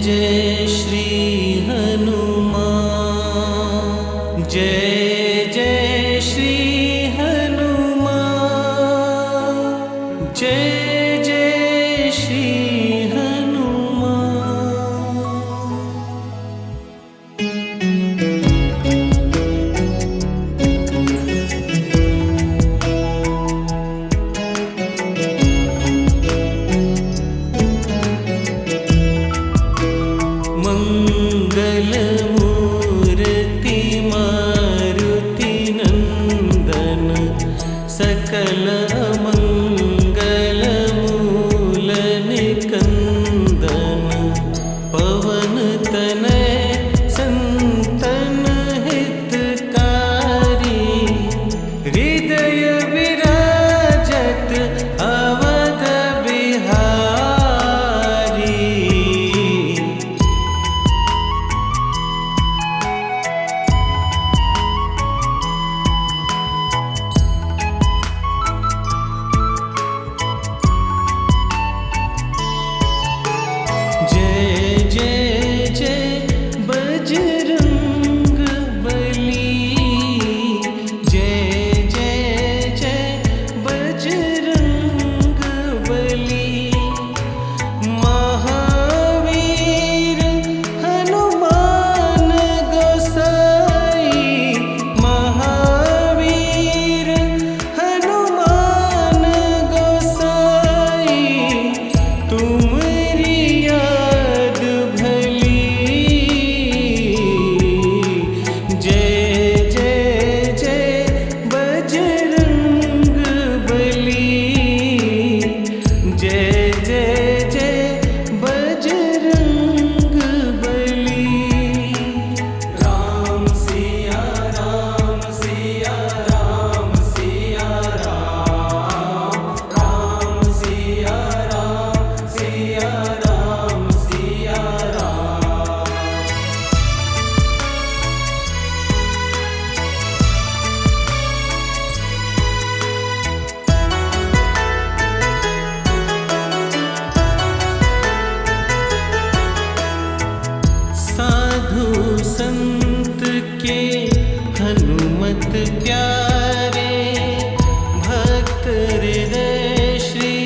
जय श्री हनुमान। जय जय श्री हनुमान। जय जय श्री हनुमान। मंगलमूर्ति मारुति नंदन सकल मंगल मूल निकंदन पवन तनय संतन हितकारी हृदय विराजत अवध बिहारी। जय जय जय बजरंग बली। जय जय जय बजरंग बली। महावीर हनुमान गोसाई। महावीर हनुमान गोसाई तुमरी याद भली। जय जय जय बजरंग बली। जय जय जय बजरंग बली। राम सिया राम सिया राम सिया राम। राम सिया राम सिया राम सिया राम। साधु संत के हनुमत प्यारे भक्त हृदय श्री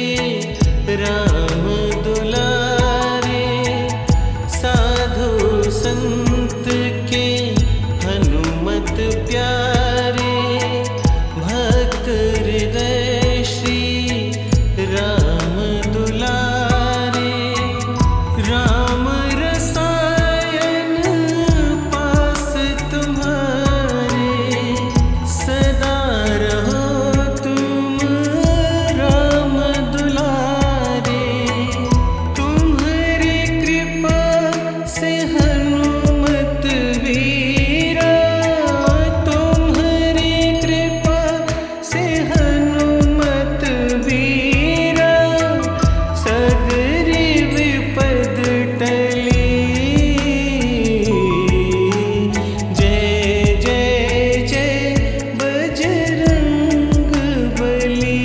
राम दुलारे। साधु संत के हनुमत प्यारे भक्त हृदय श्री राम दुलारे। राम रसायन पास तुम्हारे सदा रहो तुम राम दुलारे। तुम्हारी कृपा से हनुमत वीरा। तुम्हारी कृपा से हनुमत वीरा सगरी विपद टली। जय जय जय बजरंग बली।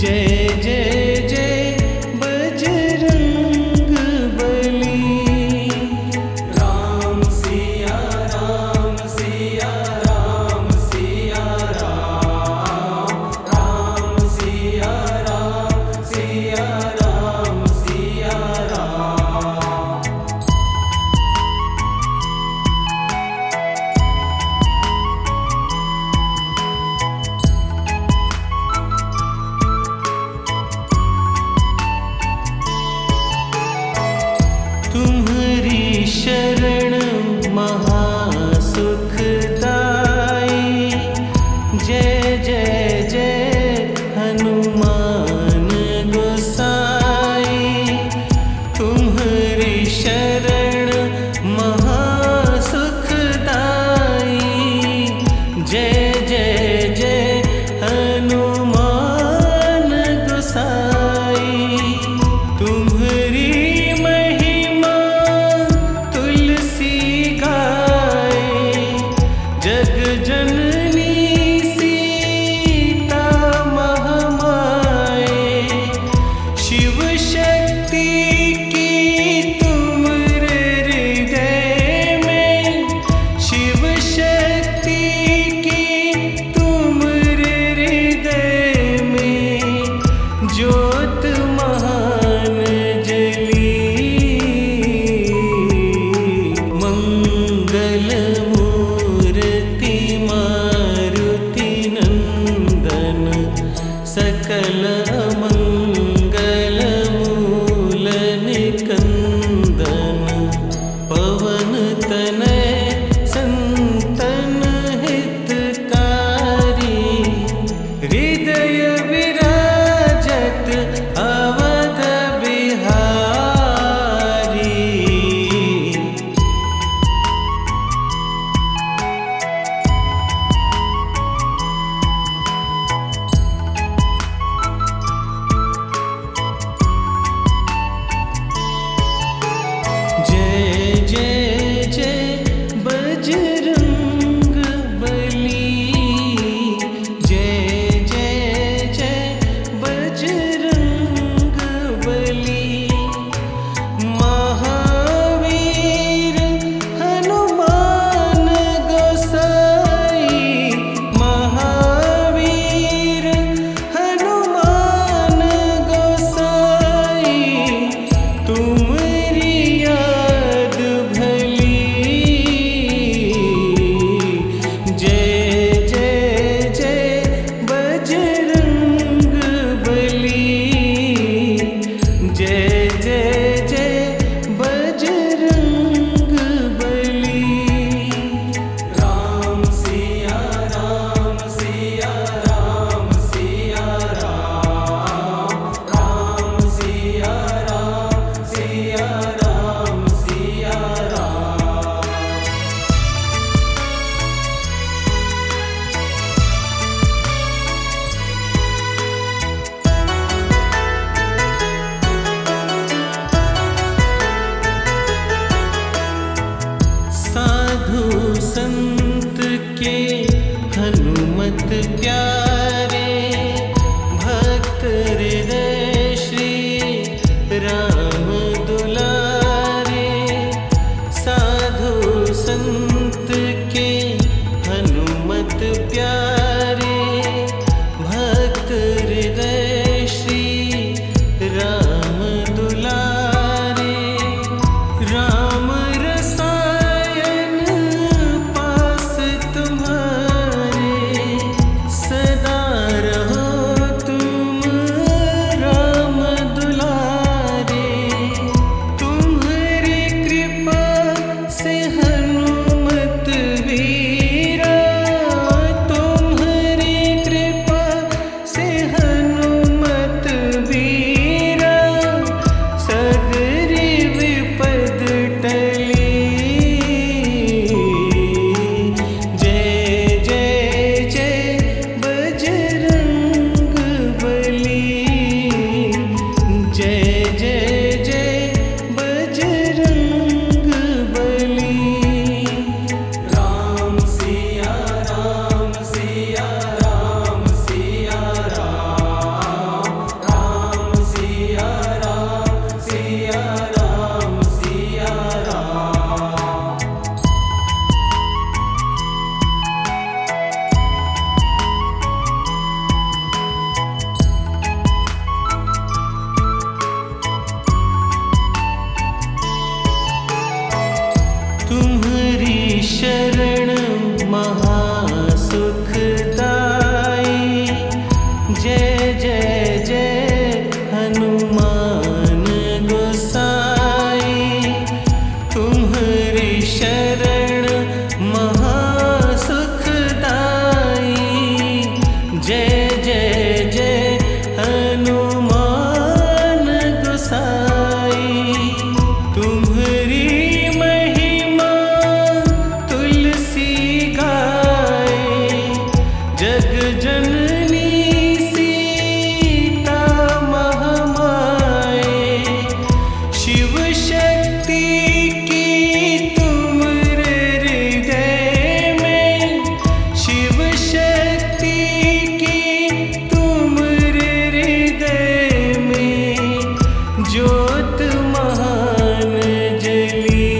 जय जय जय बजरंग बली। राम सिया राम सिया राम सिया राम। राम सिया राम सिया राम सिया राम। तुम्हारी शरण महासुखदाई। जय जय जय हनुमान गोसाई। तुम्हारी शरण महासुखदाई। जय जय जय हनुमान गोसाई। तुम्हारी महिमा तुलसी के हनुमत प्यारे, भक्त हृदय श्री राम दुलारे। साधु संत के हनुमत प्यारे, भक्त हृदय श्री राम दुलारे। राम रसायन पास तुम्हारे, सदा रहो तुम राम दुलारे। तुम्हारी कृपा से हनुमत वीरा, तुम्हारी कृपा से हनुमत वीरा। सगरी विपद टली, जय जय जय बजरंग बली। जय जय जय बजरंग बली। राम सिया राम सिया राम सिया राम, राम सिया राम सिया राम सिया राम। तुम्हारी शरण महासुखदाई। जय जय जय हनुमान गोसाई। तुम्हारी शरण महासुखदाई। जय जय जय हनुमान गोसाई। तुम्हारी महिमा तुलसी गाए, जग जननी सीता महामाए। शिव शक्ति की तुम हृदय में, शिव शक्ति की तुम हृदय में। ज्योत महान जली,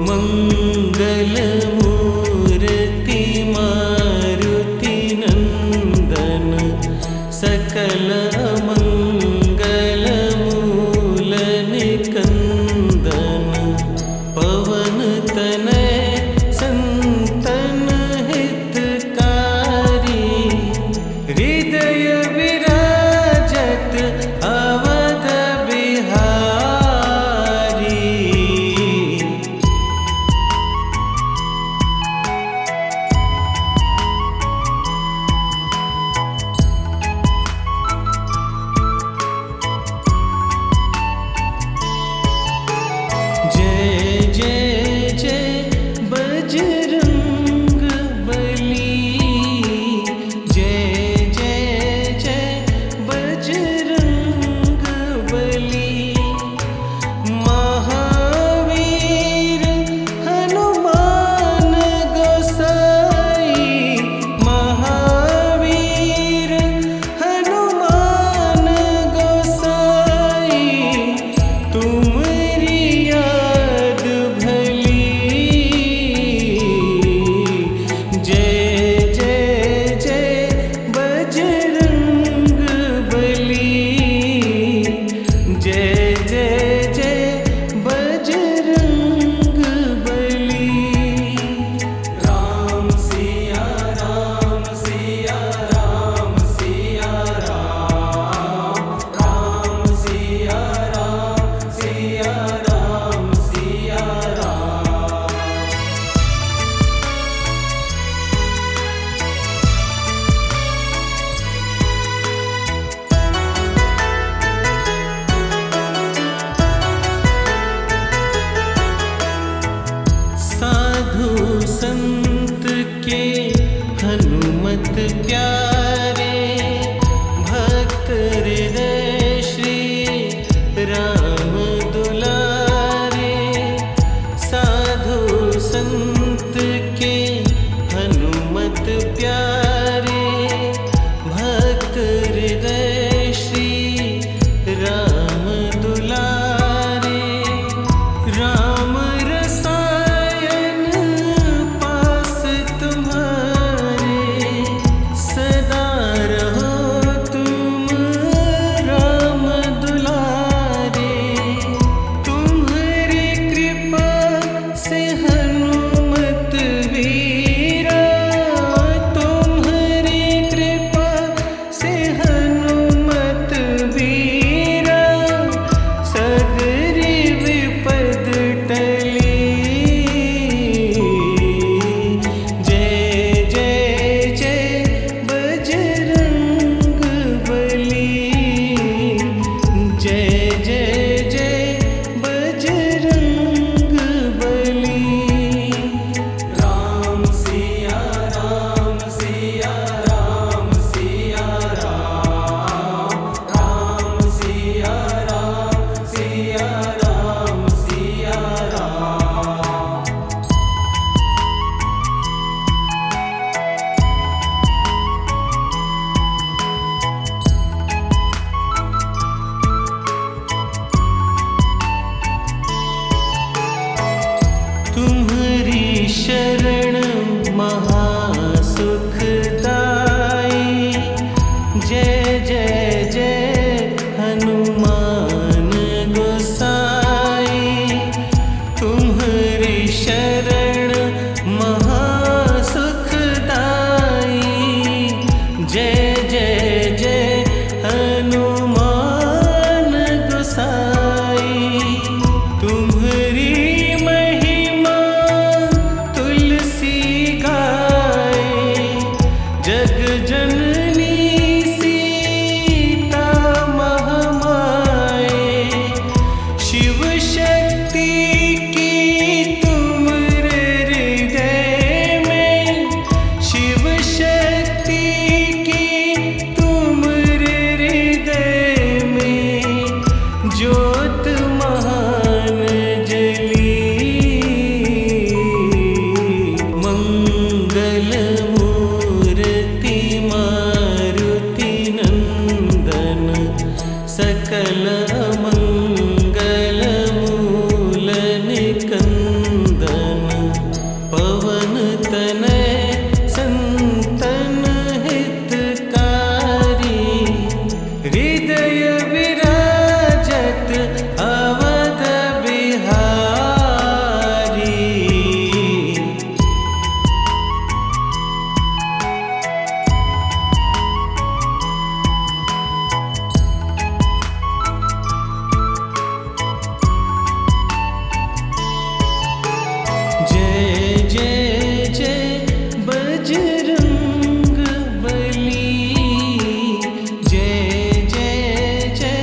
मंगल मूर्ति मारुति नंदन। सकल मंगल मूल ज्योत महान जली मंगल मूर्ति मारुति नंदन सकल मंगल मूल निकंदन पवन तनय संतन हितकारी हृदय विराजत अवध बिहारी। जय जय जय बजरंग बली, जय जय जय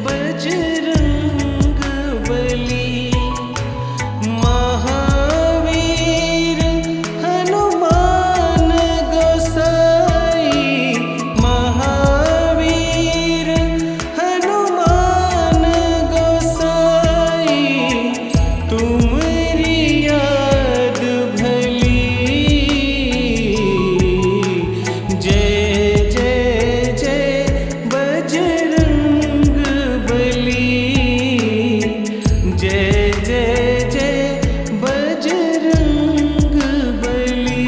बजरंग बली। महावीर हनुमान गोसाई, महावीर हनुमान गोसाई, तुमरी याद भली। जय जय जय बजरंग बली, जय जय जय बजरंग बली।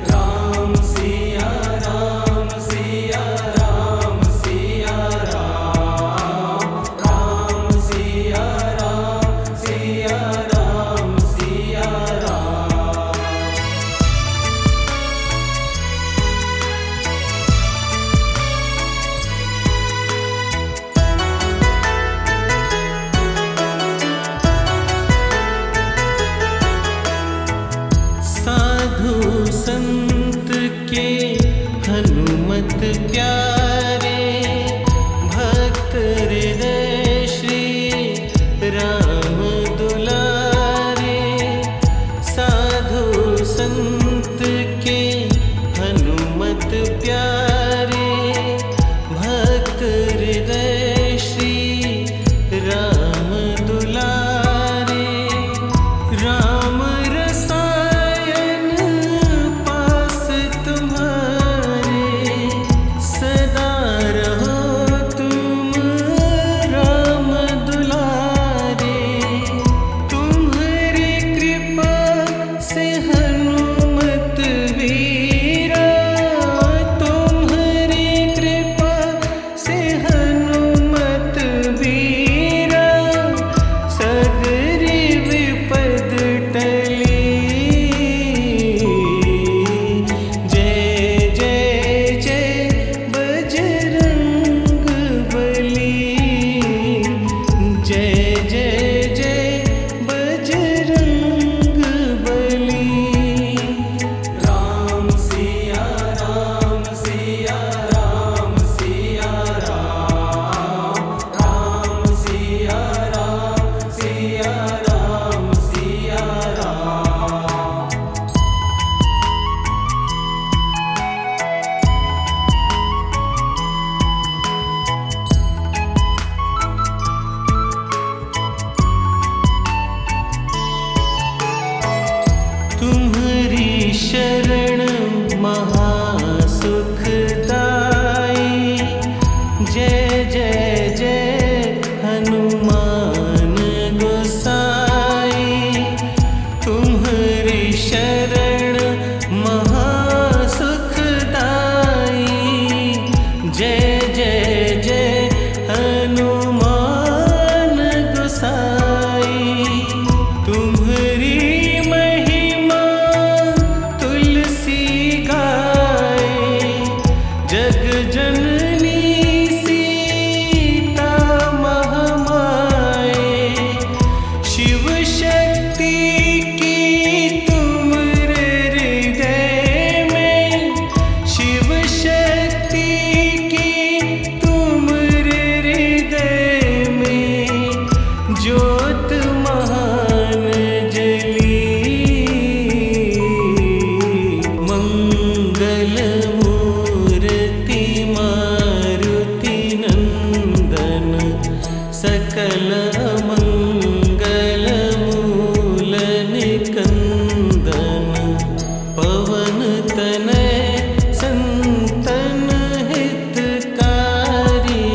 राम सिया राम सिया राम सिया राम, राम सिया राम सिया राम सिया राम। साधु संत के हनुमत प्यारे, भक्त हृदय श्री राम दुलारे। साधु संत के हनुमत प्यारे, भक्त हृदय श्री राम दुलारे। राम रसायन पास तुम्हारे, सदा रहो तुम राम दुलारे। सकल मंगल मूल निकंदन पवन तनय संतन हितकारी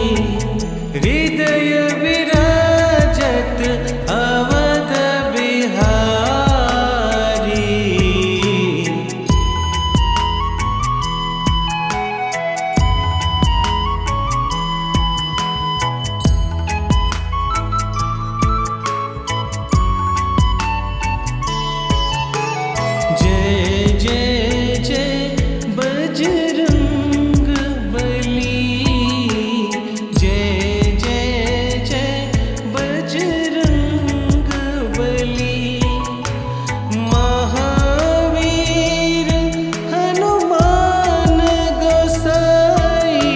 हृदय विराजत अवध बिहारी। जय जय जय बजरंग बली, जय जय जय बजरंग बली। महावीर हनुमान गोसाई,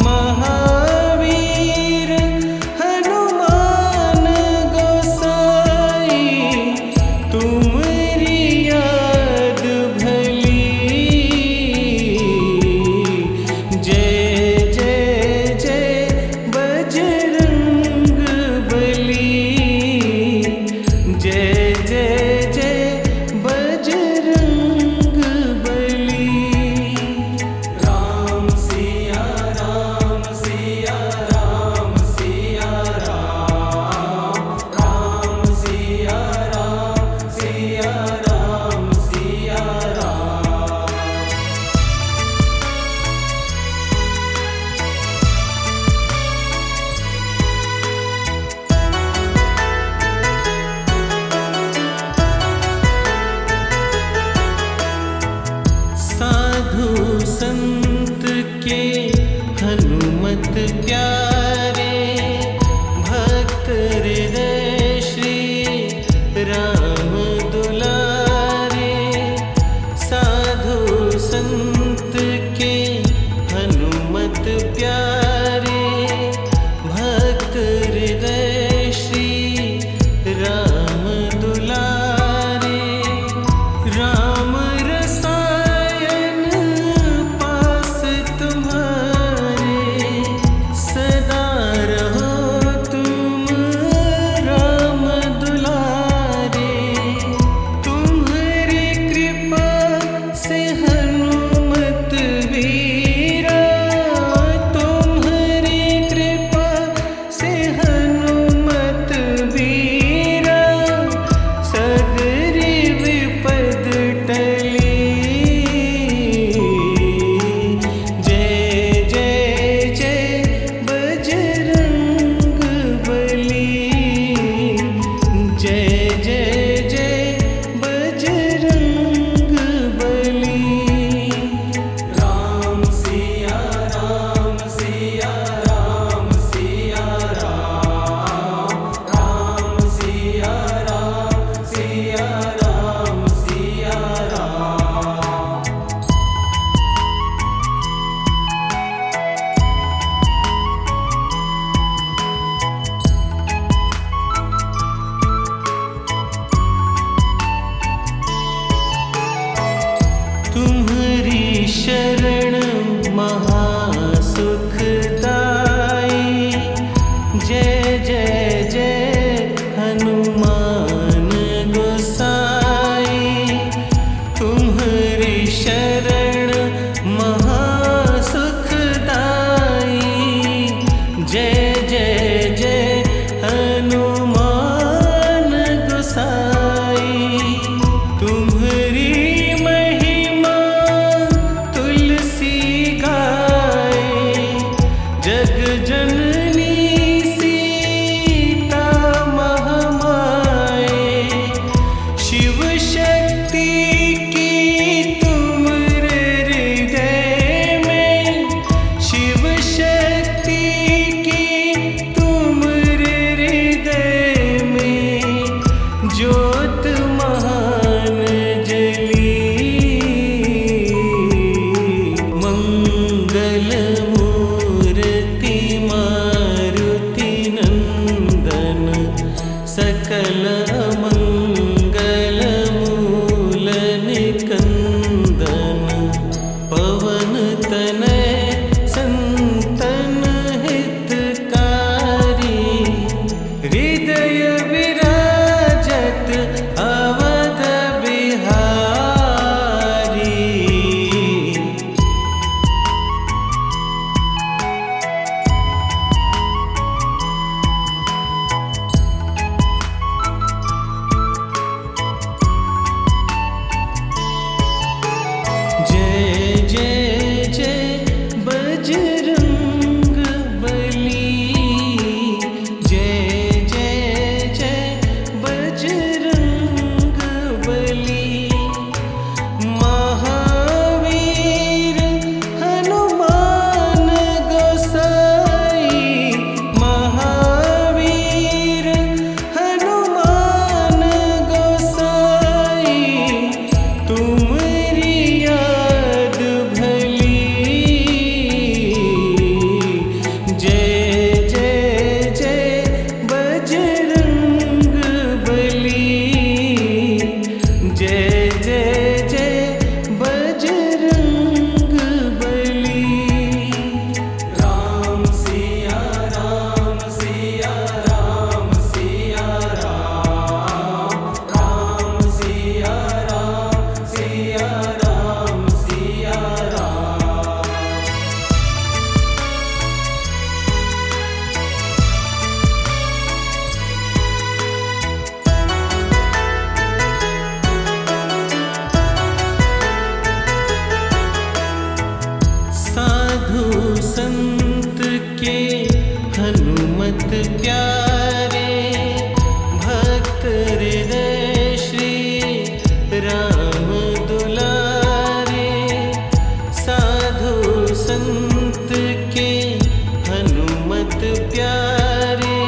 महावीर हनुमान गोसाई, तुम्हारी याद भली। जय जय जय बजरंग बली, जय जय जय बजरंग बली। राम सिया राम सिया राम सिया राम, राम सिया राम सिया राम सिया राम। साधु संत के हनुमत प्यारे, भक्त हृदय श्री राम दुलारे। साधु संत के हनुमत प्यारे, भक्त हृदय श्री राम दुलारे। राम रसायन पास तुम्हारे, सदा रहो तुम राम दुलारे। तुम्हारी कृपा से हनुमत वीरा, तुम्हारी कृपा से हनुमत वीरा। सगरी विपद टली। जय जय जय बजरंग बली, जय जय जय बजरंग बली। राम सिया राम सिया राम सिया राम, राम सिया राम सिया राम सिया राम। तुम्हारी शरण महासुखदाई, जय जय जय हनुमान गोसाई। तुम्हारी शरण महासुखदाई, जय जय जय हनुमान गोसाई। तुम्हारी महिमा तुलसी गाए, जग जननी सी प्यारे, भक्त हृदय श्री राम दुलारे, साधु संत के हनुमत प्यारे,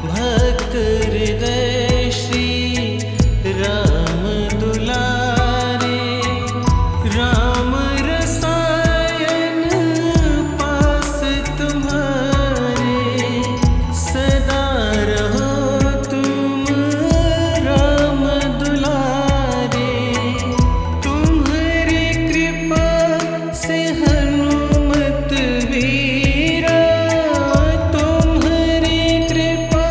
भक्त हृदय श्री राम दुलारे। राम रसायन पास तुम्हारे, सदा रहो तुम राम दुलारे। तुम्हारी कृपा से हनुमत वीरा, तुम्हारी कृपा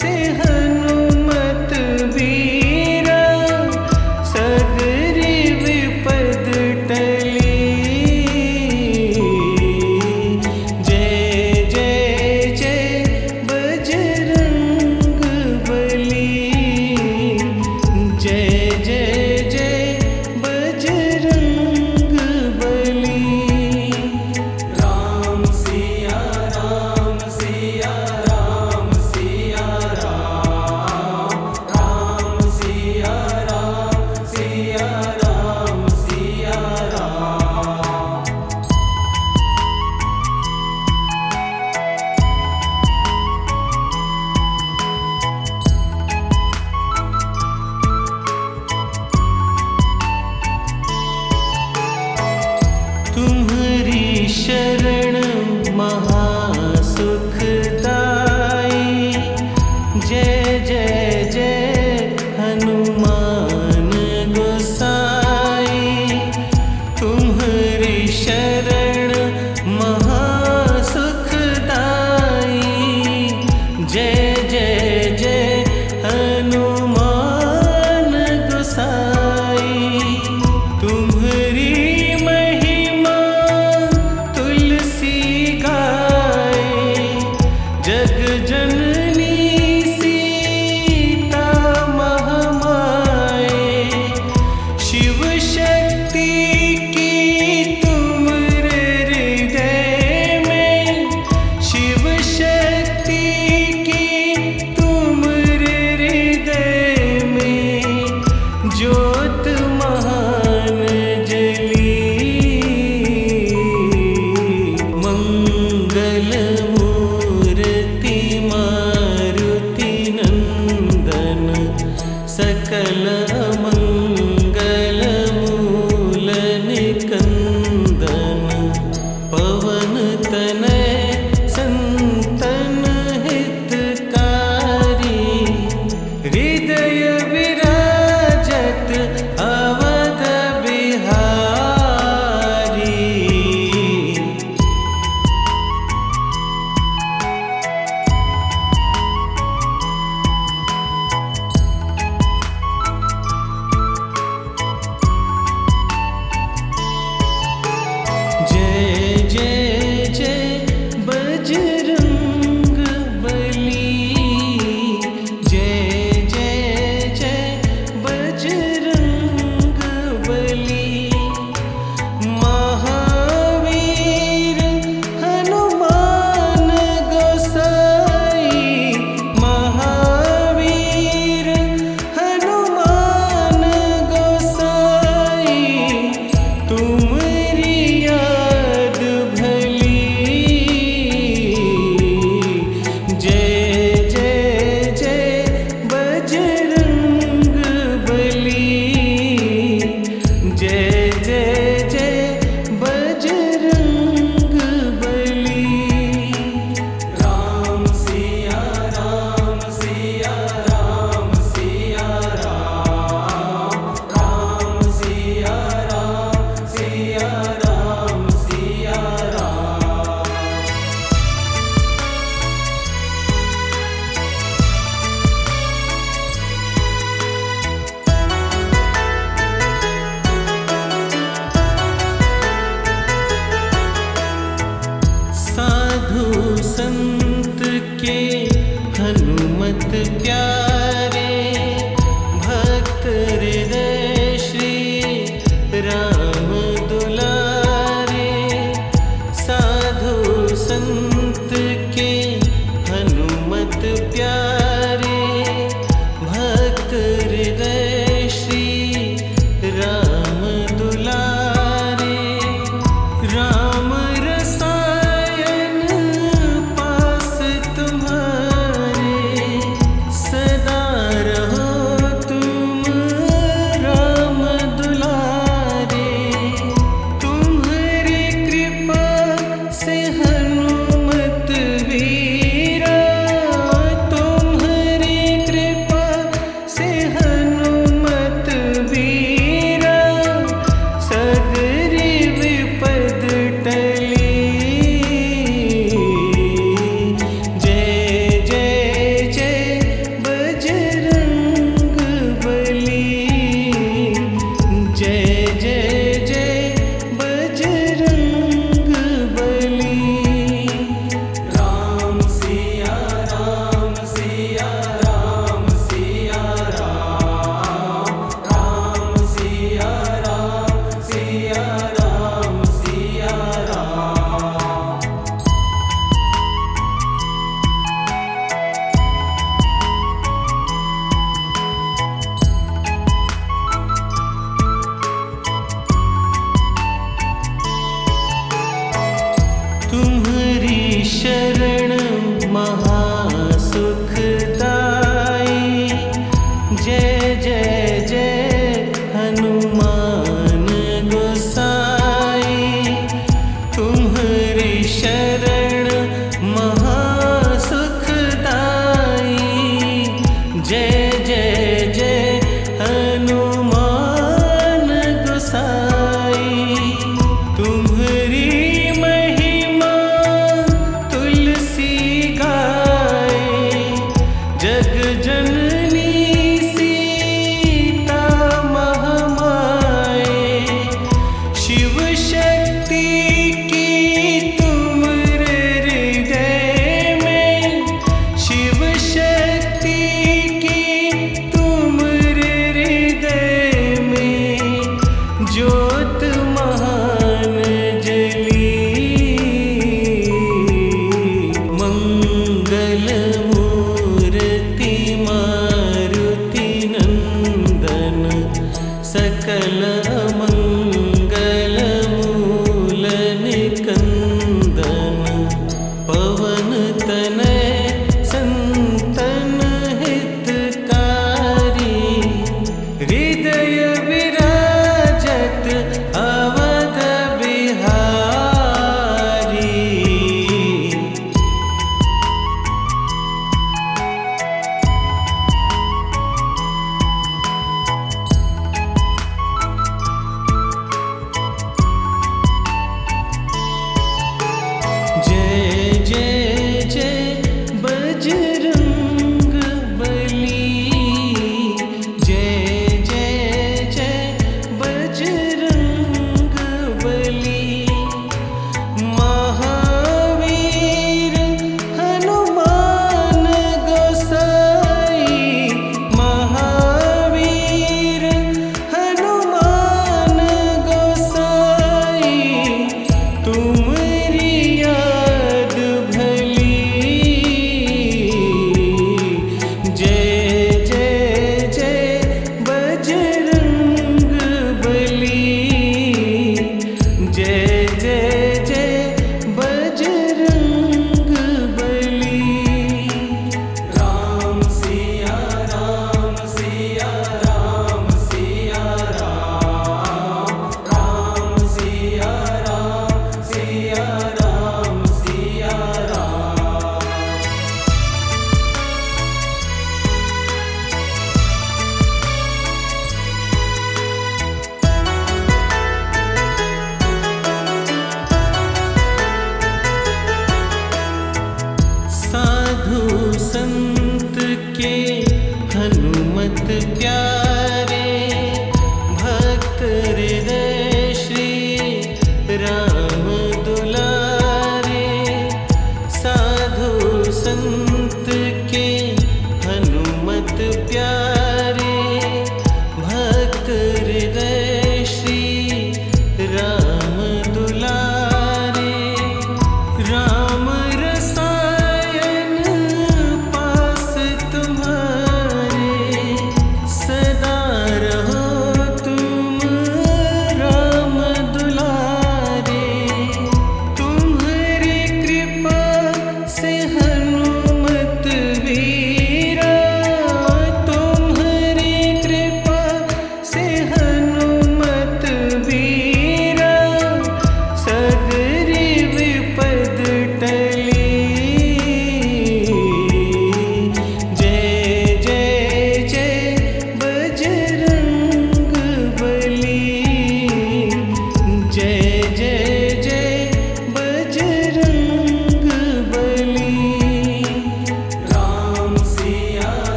से हनुमत वीरा, सगरी विपद टली। जय जय जय बजरंग बली, जय जय जय बजरंग बली। राम सिया राम सिया राम सिया राम, राम सिया राम सिया राम सिया राम। तुम्हारी शरण महासुखदाई, जय जय जय हनुमान गोसाई। तुम्हारी शरण महासुखदाई, जय जय जय हनुमान गोसाई। तुम्हारी महिमा तुलसी गाए, जग जननी सीता महामाए। शिव शक्ति की तुमरे हृदय में, शिव शक्ति की तुमरे हृदय में, ज्योत महान जली। मंगल मूर्ति मारुति नंदन, सकल मंगल मूल निकंदन। पवन तनय संतन हितकारी, हृदय विराजत अवध बिहारी। जय जय जय बजरंग बली, जय जय जय बजरंग बली। महावीर हनुमान गोसाई, महावीर हनुमान गोसाई। तुम्हारी याद भली, जय जय जय बजरंग बली, जय जय जय बजरंग बली। राम सिया राम सिया राम सिया राम, राम सिया राम सिया राम सिया राम। साधु संत के हनुमत प्यारे, भक्त हृदय श्री राम दुलारे। साधु संत के हनुमत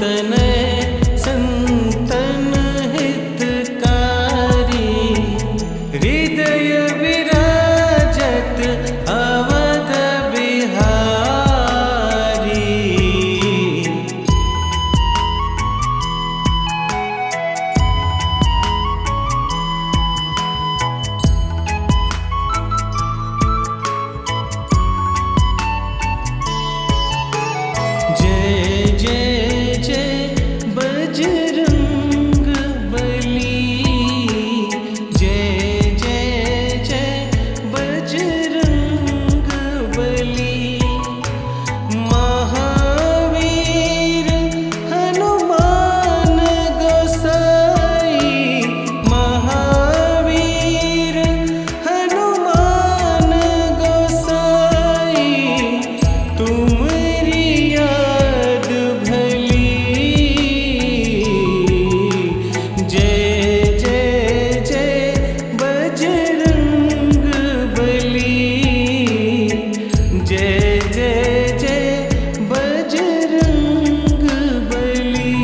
तनय संतन हितकारी, हृदय विराजत अवध बिहारी। जय जय जय बजरंग बली, जय जय जय बजरंग बली। महावीर हनुमान गोसाई, महावीर हनुमान गोसाई, तुम्हारी याद भली। जय जय जय बजरंग बली, जय जय जय बजरंग बली।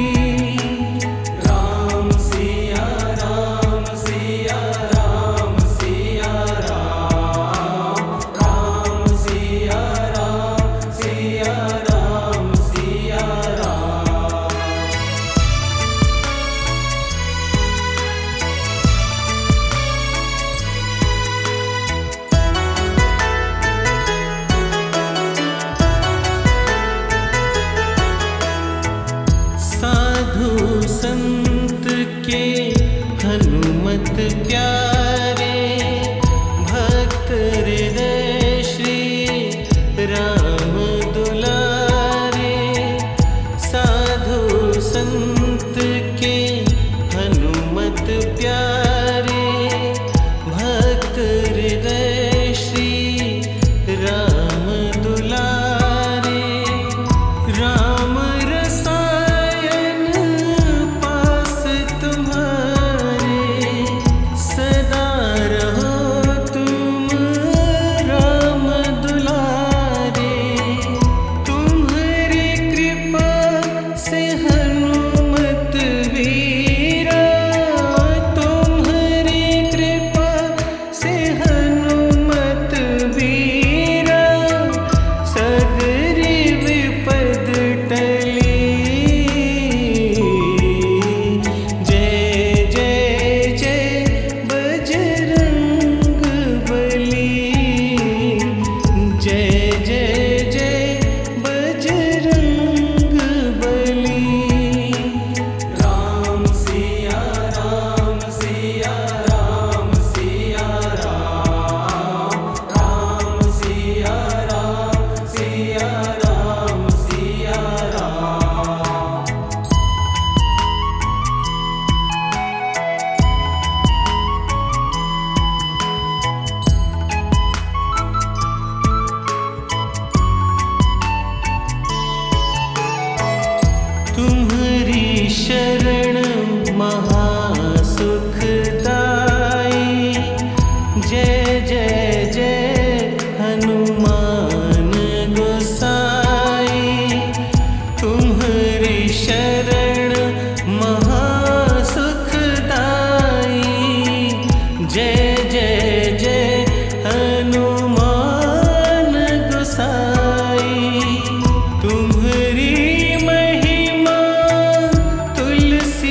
राम सिया राम सिया राम सिया राम, राम सिया राम सिया राम सिया राम। साधु संत के हनुमत प्यारे, भक्त हृदय श्री राम दुलारे। साधु संत के हनुमत प्यारे, भक्त हृदय श्री राम दुलारे। राम रसायन पास तुम्हारे, सदा रहो तुम राम दुलारे। तुम्हारी कृपा से हनुमत वीरा, तुम्हारी कृपा से हनुमत वीरा। सगरी विपद टली, जय जय जय बजरंग बली, जय जय जय बजरंग बली। राम सिया राम सिया राम सिया राम, राम सिया राम सिया राम सिया राम। तुम्हारी शरण महासुखदाई, जय जय जय हनुमान गोसाई। तुम्हारी शरण महासुखदाई, जय जय जय हनुमान गोसाई। तुम्हारी महिमा तुलसी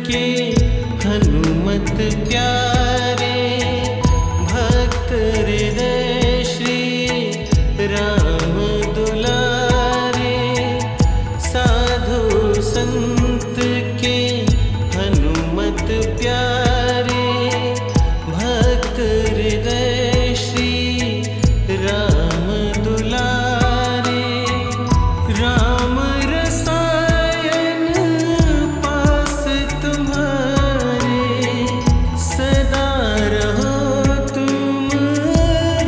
के हनुमत प्यारे, भक्त हृदय श्री राम दुलारे। साधु संत के हनुमत प्यारे, भक्त हृदय श्री राम दुलारे। राम रसायन पास तुम्हारे, सदा रहो तुम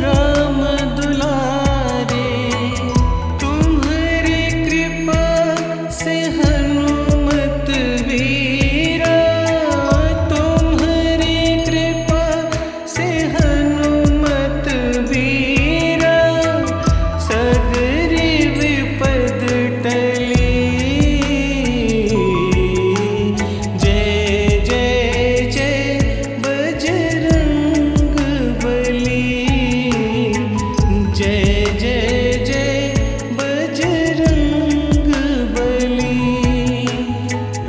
राम दुलारे। तुम्हारी कृपा से हनुमत वीरा, तुम्हारी कृपा से हनुमत वीरा। सगरी विपद टली, जय जय जय बजरंग बली। जय जय जय बजरंग बली।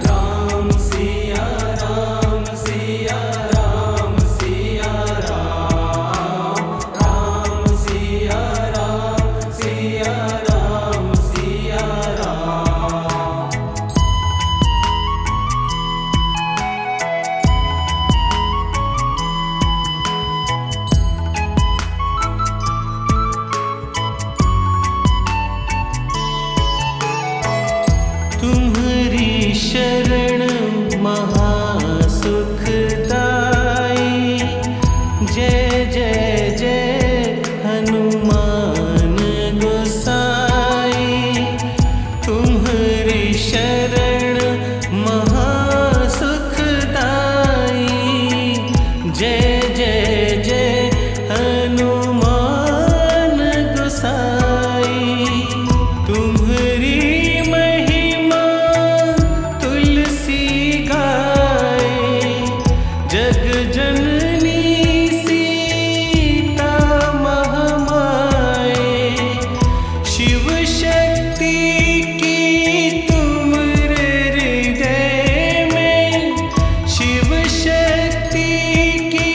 राम सिया राम सिया राम सिया राम, राम सिया राम सिया राम सिया राम। तुम्हारी शरण महासुखदाई। जय जय जय हनुमान गोसाई। तुम्हारी शरण महासुखदाई। जय जय जय हनुमान गोसाई। तुम्हारी महिमा तुलसी गाए, जग जननी सीता महामाए। शिव शक्ति की तुम हृदय में, शिव शक्ति की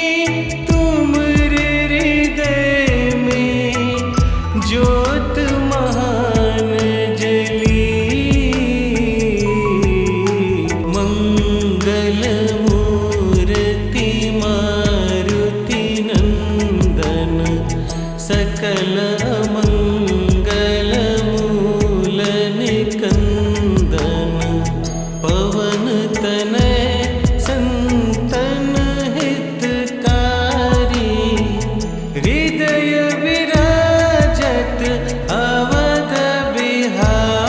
तुम हृदय में। ज्योत महान जली, मंगल मूर्ति मारुति नंदन। सकल मंगल मूल निकंदन। पवन तनय संतन हितकारी। हृदय विराजत अवध बिहारी।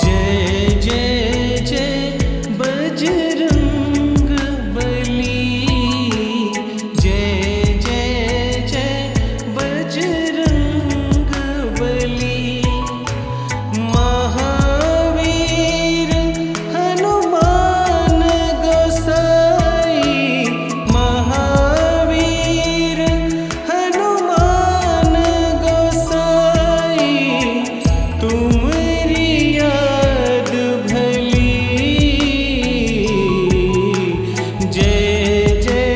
जय जय जय बजरंग बली। जय जय जय बजरंग बली। महावीर हनुमान गोसाई। महावीर हनुमान गोसाई। तुम्हारी याद भली। जय जय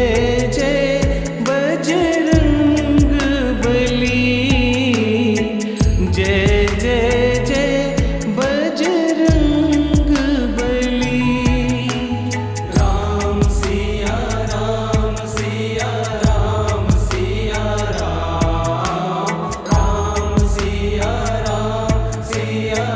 जय बजरंग बली। जय जय जय बजरंग बली। राम सिया राम सिया राम सिया राम, राम सिया राम सिया